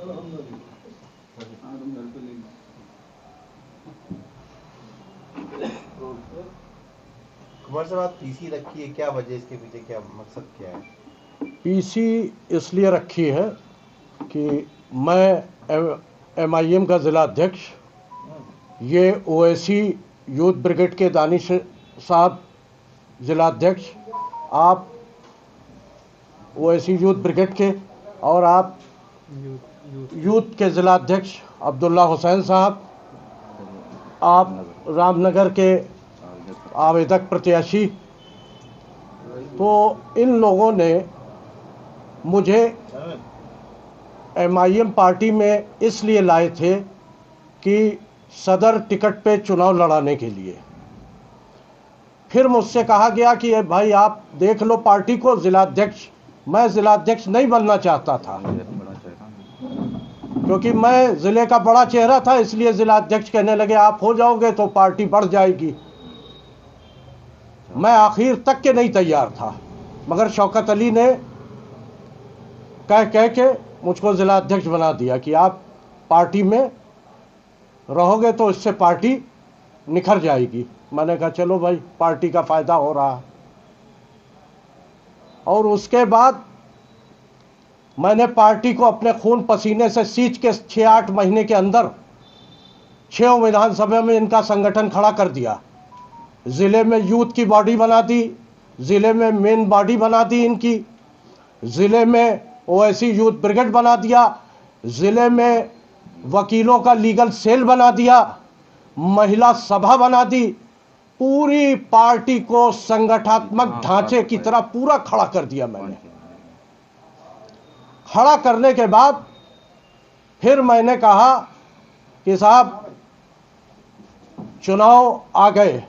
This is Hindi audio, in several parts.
कुमार साहब, आप पीसी रखी है, क्या वजह, इसके पीछे क्या मकसद क्या है? पीसी इसलिए रखी है कि मैं MIM का ज़िला अध्यक्ष, ये ओवैसी यूथ ब्रिगेड के दानिश साहब ज़िला अध्यक्ष, आप ओवैसी यूथ ब्रिगेड के, और आप यूथ के ज़िला अध्यक्ष अब्दुल्ला हुसैन साहब, आप रामनगर के आवेदक प्रत्याशी, तो इन लोगों ने मुझे MIM पार्टी में इसलिए लाए थे कि सदर टिकट पे चुनाव लड़ाने के लिए। फिर मुझसे कहा गया कि भाई आप देख लो पार्टी को, ज़िलाध्यक्ष। मैं ज़िलाध्यक्ष नहीं बनना चाहता था, क्योंकि मैं ज़िले का बड़ा चेहरा था, इसलिए ज़िलाध्यक्ष कहने लगे आप हो जाओगे तो पार्टी बढ़ जाएगी। मैं आखिर तक के नहीं तैयार था, मगर शौकत अली ने कह के मुझको ज़िला अध्यक्ष बना दिया कि आप पार्टी में रहोगे तो इससे पार्टी निखर जाएगी। मैंने कहा चलो भाई, पार्टी का फ़ायदा हो रहा। और उसके बाद मैंने पार्टी को अपने खून पसीने से सींच के 6-8 महीने के अंदर 6 विधानसभा में इनका संगठन खड़ा कर दिया। ज़िले में यूथ की बॉडी बना दी, ज़िले में मेन बॉडी बना दी इनकी, ज़िले में ओवैसी यूथ ब्रिगेड बना दिया, ज़िले में वकीलों का लीगल सेल बना दिया, महिला सभा बना दी। पूरी पार्टी को संगठनात्मक ढांचे की तरह पूरा खड़ा कर दिया मैंने। खड़ा करने के बाद फिर मैंने कहा कि साहब चुनाव आ गए।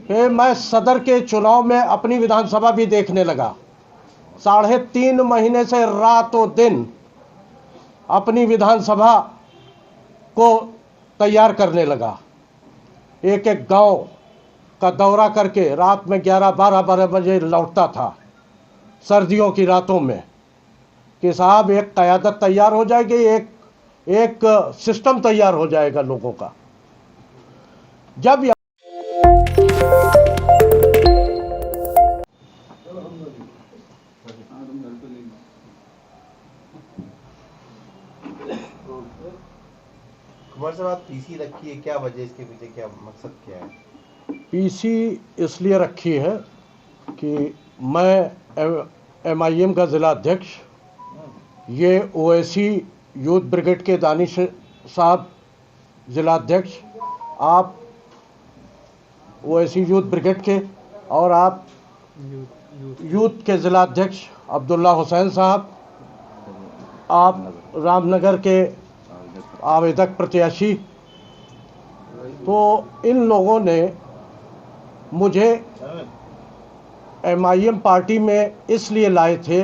फिर मैं सदर के चुनाव में अपनी विधानसभा भी देखने लगा। 3.5 महीने से रातों दिन अपनी विधानसभा को तैयार करने लगा। एक एक गांव का दौरा करके रात में 11-12 बजे लौटता था, सर्दियों की रातों में, कि साहब एक क़यादत तैयार हो जाएगी, एक सिस्टम तैयार हो जाएगा लोगों का। जब कुमार साहब, आप पीसी रखी है, क्या वजह, इसके पीछे क्या मकसद क्या है? पीसी इसलिए रखी है कि मैं MIM का ज़िला अध्यक्ष, ये ओवैसी यूथ ब्रिगेड के दानिश साहब ज़िला अध्यक्ष, आप ओवैसी यूथ ब्रिगेड के, और आप यूथ के ज़िला अध्यक्ष अब्दुल्ला हुसैन साहब, आप रामनगर के आवेदक प्रत्याशी, तो इन लोगों ने मुझे MIM पार्टी में इसलिए लाए थे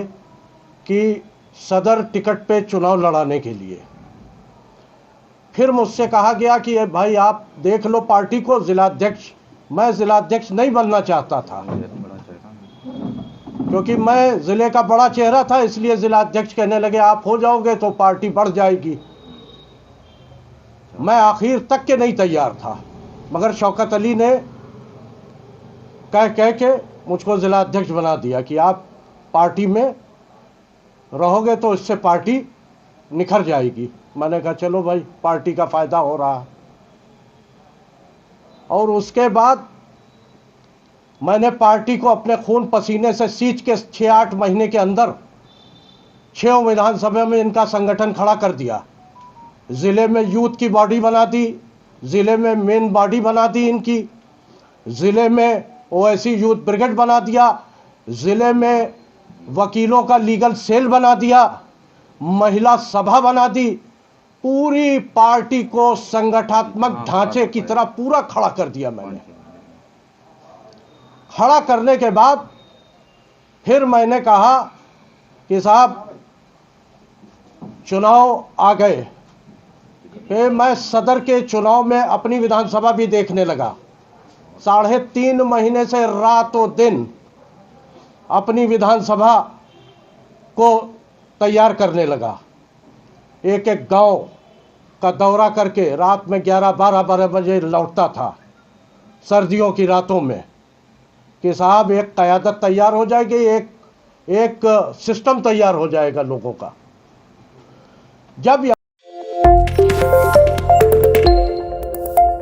कि सदर टिकट पे चुनाव लड़ाने के लिए। फिर मुझसे कहा गया कि भाई आप देख लो पार्टी को, ज़िलाध्यक्ष। मैं ज़िलाध्यक्ष नहीं बनना चाहता था, क्योंकि मैं ज़िले का बड़ा चेहरा था, इसलिए ज़िलाध्यक्ष कहने लगे आप हो जाओगे तो पार्टी बढ़ जाएगी। मैं आखिर तक के नहीं तैयार था, मगर शौकत अली ने कह के मुझको ज़िला अध्यक्ष बना दिया कि आप पार्टी में रहोगे तो इससे पार्टी निखर जाएगी। मैंने कहा चलो भाई, पार्टी का फ़ायदा हो रहा। और उसके बाद मैंने पार्टी को अपने खून पसीने से सींच के 6-8 महीने के अंदर 6 विधानसभा में इनका संगठन खड़ा कर दिया। ज़िले में यूथ की बॉडी बना दी, ज़िले में मेन बॉडी बना दी इनकी, ज़िले में ओवैसी यूथ ब्रिगेड बना दिया, ज़िले में वकीलों का लीगल सेल बना दिया, महिला सभा बना दी। पूरी पार्टी को संगठनात्मक ढांचे की तरह पूरा खड़ा कर दिया मैंने। खड़ा करने के बाद फिर मैंने कहा कि साहब चुनाव आ गए। फिर मैं सदर के चुनाव में अपनी विधानसभा भी देखने लगा। 3.5 महीने से रातों दिन अपनी विधानसभा को तैयार करने लगा। एक एक गांव का दौरा करके रात में 11-12 बजे लौटता था, सर्दियों की रातों में, कि साहब एक क़यादत तैयार हो जाएगी, एक सिस्टम तैयार हो जाएगा लोगों का। जब